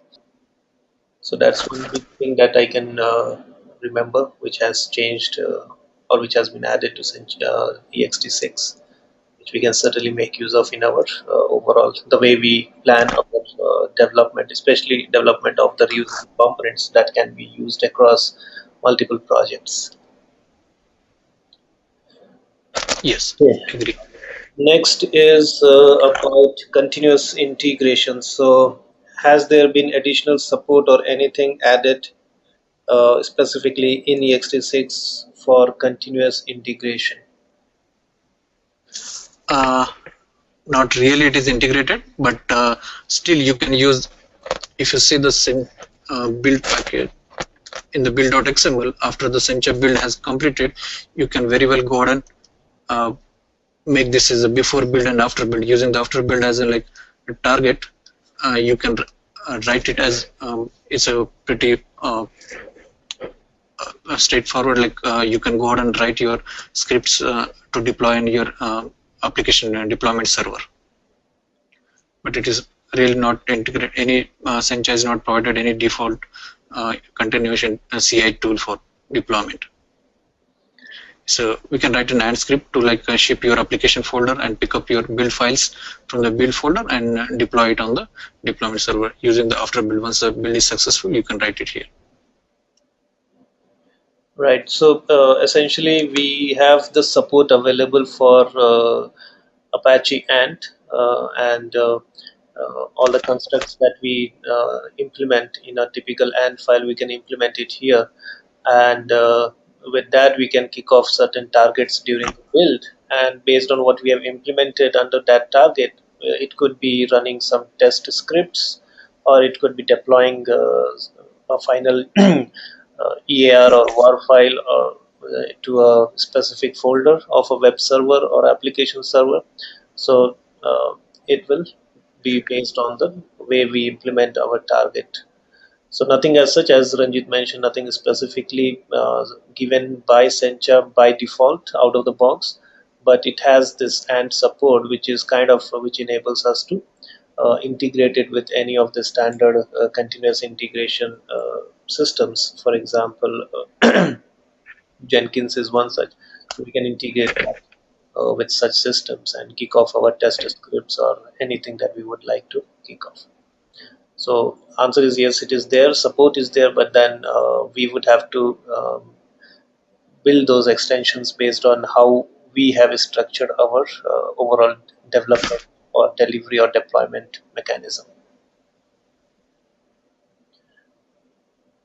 So that's one big thing that I can remember, which has changed or which has been added to EXT6, which we can certainly make use of in our overall the way we plan our development, especially development of the reusable components that can be used across multiple projects. Yes, Yeah. agree. Next is about continuous integration. So, has there been additional support or anything added specifically in ext6 for continuous integration? Uh, Not really, it is integrated, but still you can use, if you see the same build package in the build.xml, after the Sencha build has completed, you can very well go ahead and uh, make this as a before build and after build. Using the after build as a like a target, you can write it as it's a pretty straightforward. Like you can go ahead and write your scripts to deploy in your application deployment server. But it is really not integrated. Any Sencha is not provided any default continuation CI tool for deployment. So we can write an AND script to like ship your application folder and pick up your build files from the build folder and deploy it on the deployment server using the after build. Once the build is successful, you can write it here. Right. So essentially, we have the support available for Apache Ant and all the constructs that we implement in a typical Ant file. We can implement it here, and with that, we can kick off certain targets during the build. And based on what we have implemented under that target, it could be running some test scripts, or it could be deploying a final EAR or WAR file or to a specific folder of a web server or application server. So it will be based on the way we implement our target. So nothing as such, as Ranjit mentioned, nothing is specifically given by Sencha by default out of the box, but it has this AND support, which is kind of which enables us to integrate it with any of the standard continuous integration systems. For example, Jenkins is one such. So we can integrate that with such systems and kick off our test scripts or anything that we would like to kick off. So answer is yes, it is there, support is there, but then we would have to build those extensions based on how we have structured our overall development or delivery or deployment mechanism.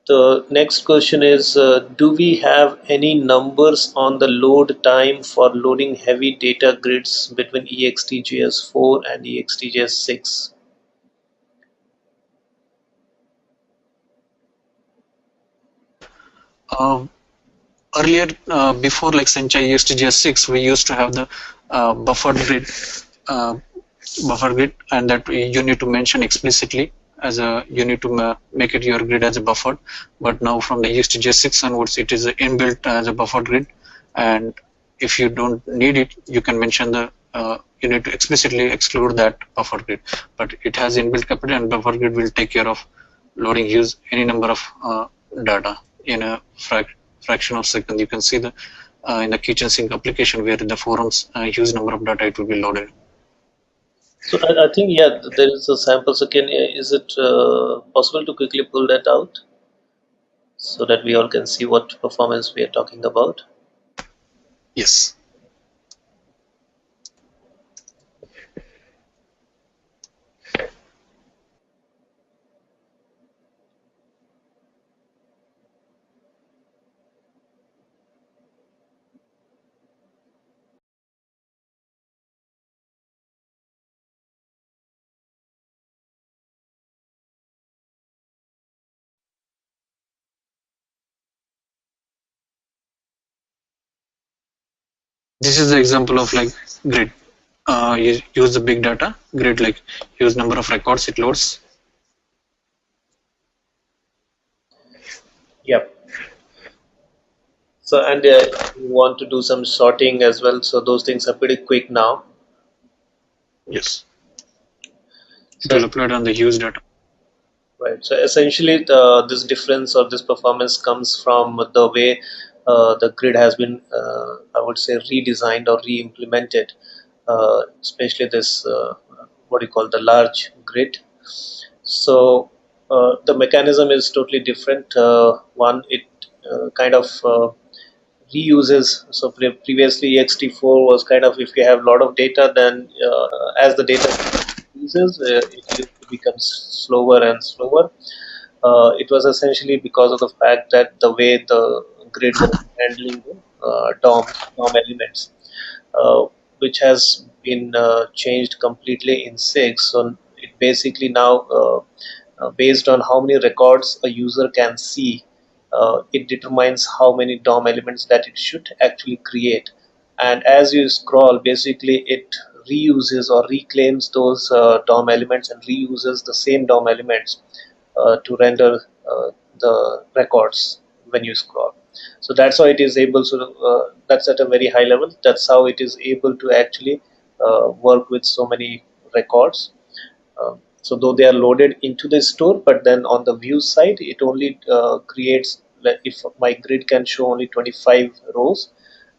The next question is, do we have any numbers on the load time for loading heavy data grids between ExtJS 4 and ExtJS 6? Earlier, before like Sencha ExtJS 6, we used to have the buffered grid, uh, and that you need to mention explicitly as a you need to make it your grid as a buffered. But now from the ExtJS 6 onwards, it is inbuilt as a buffered grid, and if you don't need it, you can mention the you need to explicitly exclude that buffer grid. But it has inbuilt capacity, and buffer grid will take care of loading use any number of data in a fraction of second. You can see the in the kitchen sink application where the forums huge number of data it will be loaded. So I think yeah, there is a sample. So is it possible to quickly pull that out so that we all can see what performance we are talking about? Yes. This is the example of like grid. You use the big data grid, like use number of records it loads. Yep. So and you want to do some sorting as well. So those things are pretty quick now. Yes. It So will upload on the use data. Right. So essentially, this difference or this performance comes from the way the grid has been, I would say, redesigned or re-implemented, especially this what you call the large grid. So the mechanism is totally different. One, it kind of reuses. So previously, ext4 was kind of, if you have a lot of data, then as the data uses, it becomes slower and slower. It was essentially because of the fact that the way the grid was handling the DOM elements, uh, which has been changed completely in 6. So it basically now, based on how many records a user can see, it determines how many DOM elements that it should actually create. And as you scroll, basically it reuses or reclaims those DOM elements and reuses the same DOM elements to render the records when you scroll. So that's how it is able to, that's at a very high level, that's how it is able to actually work with so many records. So though they are loaded into the store, but then on the view side, it only creates, like if my grid can show only 25 rows,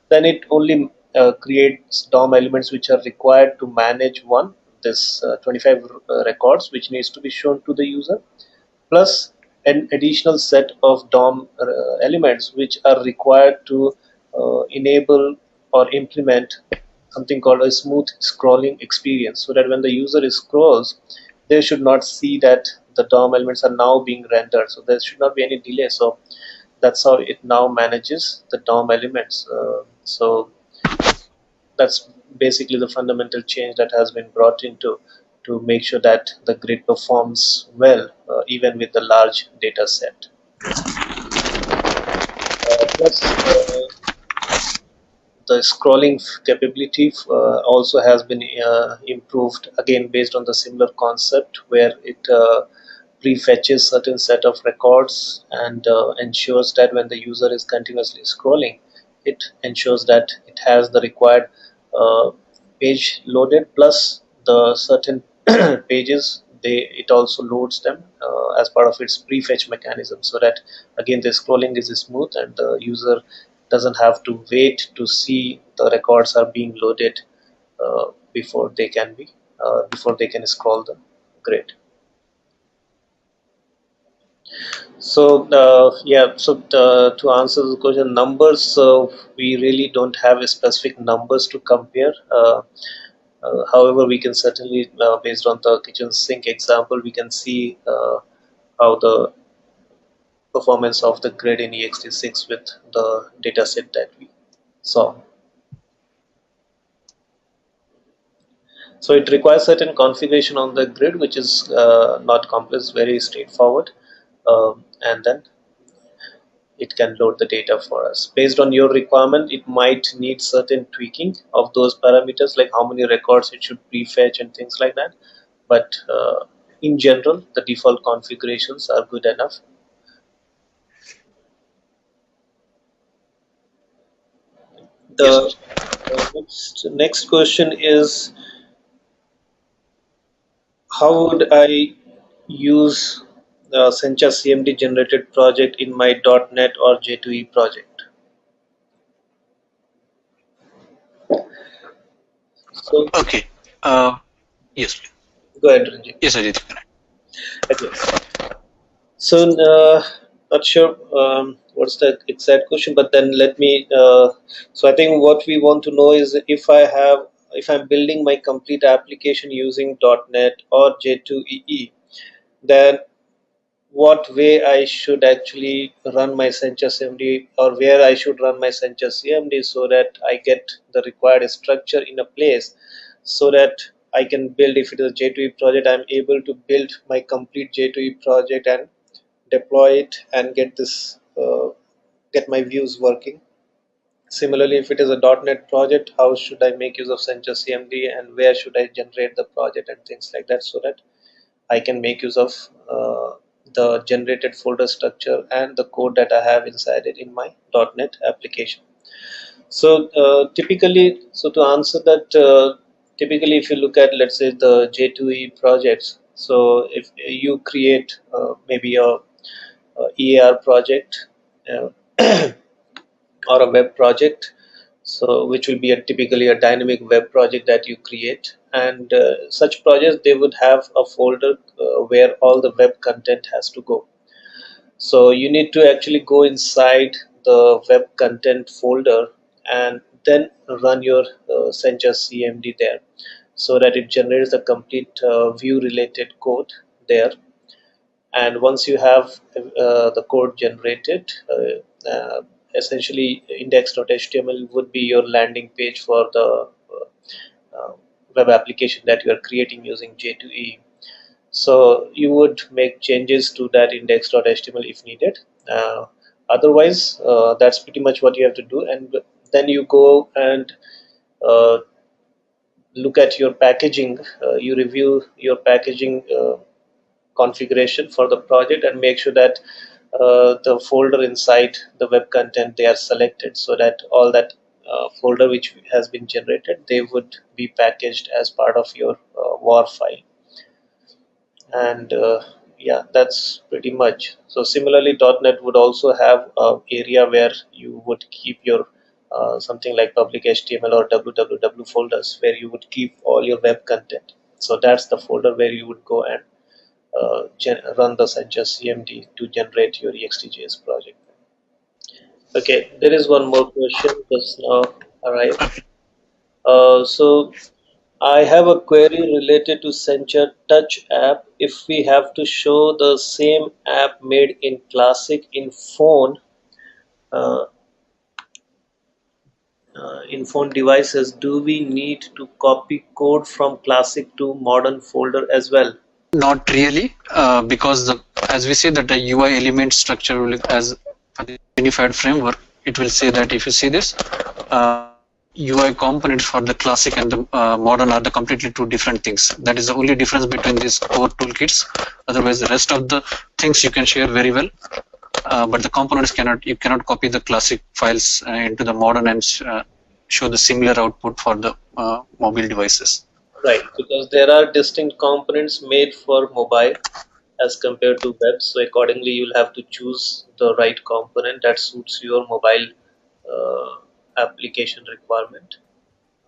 then it only creates DOM elements which are required to manage this 25 records which needs to be shown to the user, plus an additional set of DOM elements which are required to enable or implement something called a smooth scrolling experience, so that when the user scrolls, they should not see that the DOM elements are now being rendered. So there should not be any delay. So that's how it now manages the DOM elements. So that's basically the fundamental change that has been brought into to make sure that the grid performs well, even with the large data set. Plus, the scrolling capability also has been improved, again based on the similar concept, where it prefetches certain set of records and ensures that when the user is continuously scrolling, it ensures that it has the required uh, page loaded, plus the certain pages, it also loads them as part of its prefetch mechanism, so that again the scrolling is smooth and the user doesn't have to wait to see the records are being loaded before they can scroll the grid. So yeah, so to answer the question, numbers, we really don't have a specific numbers to compare. However, we can certainly, based on the kitchen sink example, we can see how the performance of the grid in ext6 with the dataset that we saw. So it requires certain configuration on the grid, which is not complex, very straightforward, and then it can load the data for us. Based on your requirement, it might need certain tweaking of those parameters, like how many records it should prefetch and things like that. But in general, the default configurations are good enough. Yes. The next question is, how would I use the Sencha CMD generated project in my .NET or J2E project? So Okay. Yes, please. go ahead, Ranjit. Yes, Ajit. Okay. So not sure what's the exact question, but then let me. So I think what we want to know is, if I'm building my complete application using .NET or J2EE, then what way I should actually run my Sencha CMD, or where I should run my Sencha CMD, so that I get the required structure in a place, so that I can build, if it is a J2E project, I'm able to build my complete J2E project and deploy it and get my views working. Similarly, if it is a .NET project, how should I make use of Sencha CMD, and where should I generate the project and things like that, so that I can make use of the generated folder structure and the code that I have inside it in my .NET application. So typically, so to answer that, typically if you look at, let's say, the J2E projects, So if you create maybe a EAR project uh, or a web project, so which will be typically a dynamic web project that you create, and such projects, they would have a folder where all the web content has to go. So you need to actually go inside the web content folder and then run your Sencha CMD there, so that it generates the complete view related code there. And once you have the code generated, essentially index.html would be your landing page for the web application that you are creating using J2EE. So you would make changes to that index.html if needed. Otherwise, that's pretty much what you have to do. And then you go and uh, look at your packaging. You review your packaging configuration for the project and make sure that the folder inside the web content, they are selected, so that all that folder which has been generated, they would be packaged as part of your war file. And yeah, that's pretty much. So similarly, .NET would also have an area where you would keep your something like public HTML or www folders, where you would keep all your web content. So that's the folder where you would go and run the Sencha CMD to generate your ExtJS project. Okay, there is one more question just now arrived. So I have a query related to Sencha Touch app. If we have to show the same app made in Classic uh, in phone devices, do we need to copy code from Classic to modern folder as well? Not really, because as we say that the UI element structure will, as for the unified framework, it will say that if you see this, UI components for the classic and the modern are the completely two different things. That is the only difference between these core toolkits. Otherwise, the rest of the things you can share very well, but the components you cannot copy the classic files into the modern and show the similar output for the mobile devices. Right, because there are distinct components made for mobile as compared to web. So accordingly, you'll have to choose the right component that suits your mobile application requirement.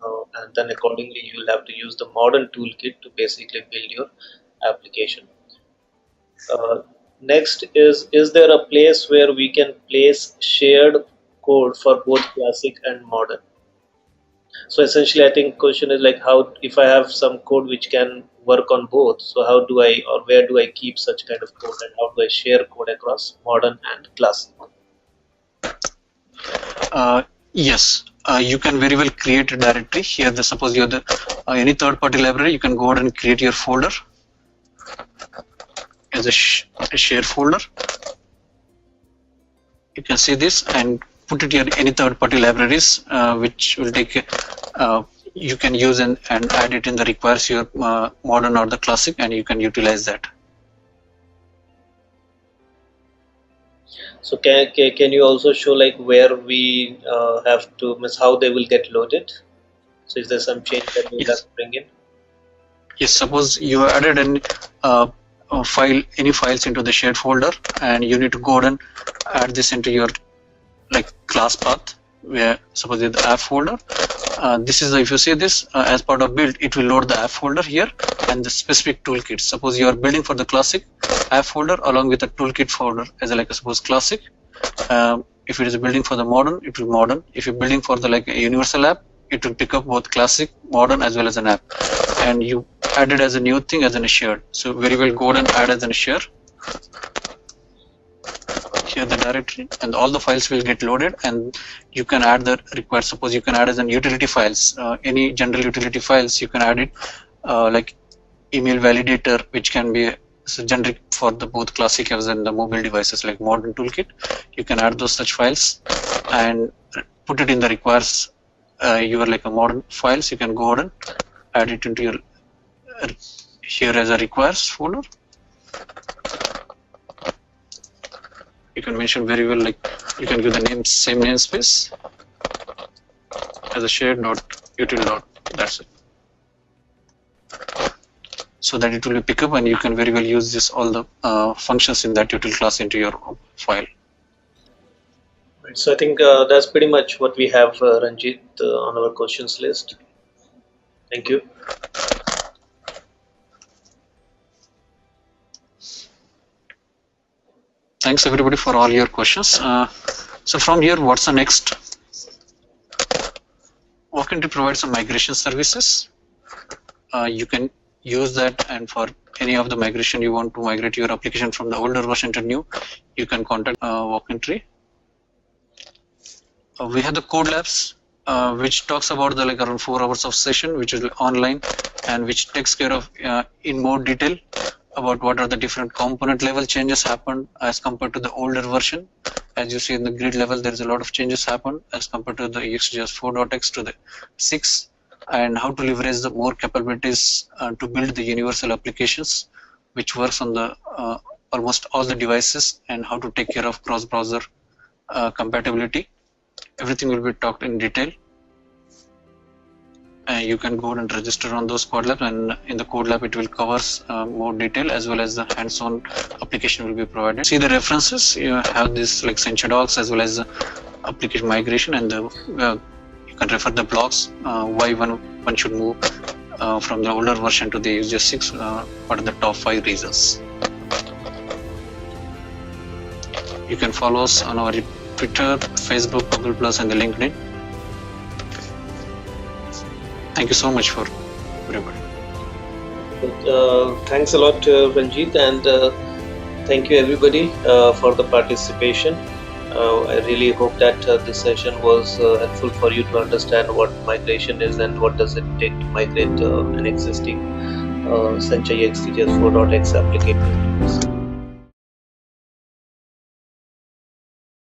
And then accordingly, you'll have to use the modern toolkit to basically build your application. Next is there a place where we can place shared code for both classic and modern? So essentially, I think question is like, how if I have some code which can work on both, so how do I, or where do I keep such kind of code, and how do I share code across modern and classic? Yes, you can very well create a directory here. Suppose you're the any third-party library, you can go ahead and create your folder as a share folder. You can see this and put it here any third-party libraries, which will take you can use and add it in the requires your modern or the classic, and you can utilize that. So can you also show like where we have to miss how they will get loaded? So is there some change that we have to bring in? Yes, suppose you added an any files into the shared folder, and you need to go ahead and add this into your like class path, where suppose the app folder. This is if you see this as part of build, it will load the app folder here and the specific toolkit. Suppose you are building for the classic app folder along with the toolkit folder as like suppose classic. If it is building for the modern, it will modern. If you're building for the like a universal app, it will pick up both classic, modern as well as an app. And you add it as a new thing as a shared. So very well go ahead and add as a share. Here the directory, and all the files will get loaded, and you can add the required. Suppose you can add as an utility files, any general utility files you can add it, like email validator, which can be generic for the both classic as and the mobile devices like modern toolkit. You can add those such files and put it in the requires your like a modern files. You can go ahead and add it into your here as a requires folder. You can mention very well, like you can give the name same namespace as a shared util. That's it. so that it will pick up and you can very well use this all the functions in that util class into your file. Right, so I think that's pretty much what we have, Ranjit, on our questions list. Thank you. Thanks everybody for all your questions. So from here, what's the next? WalkingTree provides some migration services. You can use that, and for any of the migration you want to migrate your application from the older version to new, you can contact WalkingTree. We have the code labs, which talks about the like around 4 hours of session, which is online, and which takes care of in more detail about what are the different component level changes happened as compared to the older version. As you see in the grid level, there is a lot of changes happened as compared to the ExtJS 4.x to the 6, and how to leverage the more capabilities to build the universal applications, which works on the almost all the devices, and how to take care of cross-browser compatibility. Everything will be talked in detail. You can go and register on those code labs, and in the code lab it will cover more detail, as well as the hands-on application will be provided. See the references, you have this like Sencha docs as well as the application migration, and the, you can refer the blogs, why one should move from the older version to the ExtJS 6, what are the top 5 reasons. You can follow us on our Twitter, Facebook, Google+, and the LinkedIn. Thank you so much for everybody. Thanks a lot, Ranjit, and thank you everybody for the participation. I really hope that this session was helpful for you to understand what migration is and what does it take to migrate an existing Sencha Ext JS 4.x application.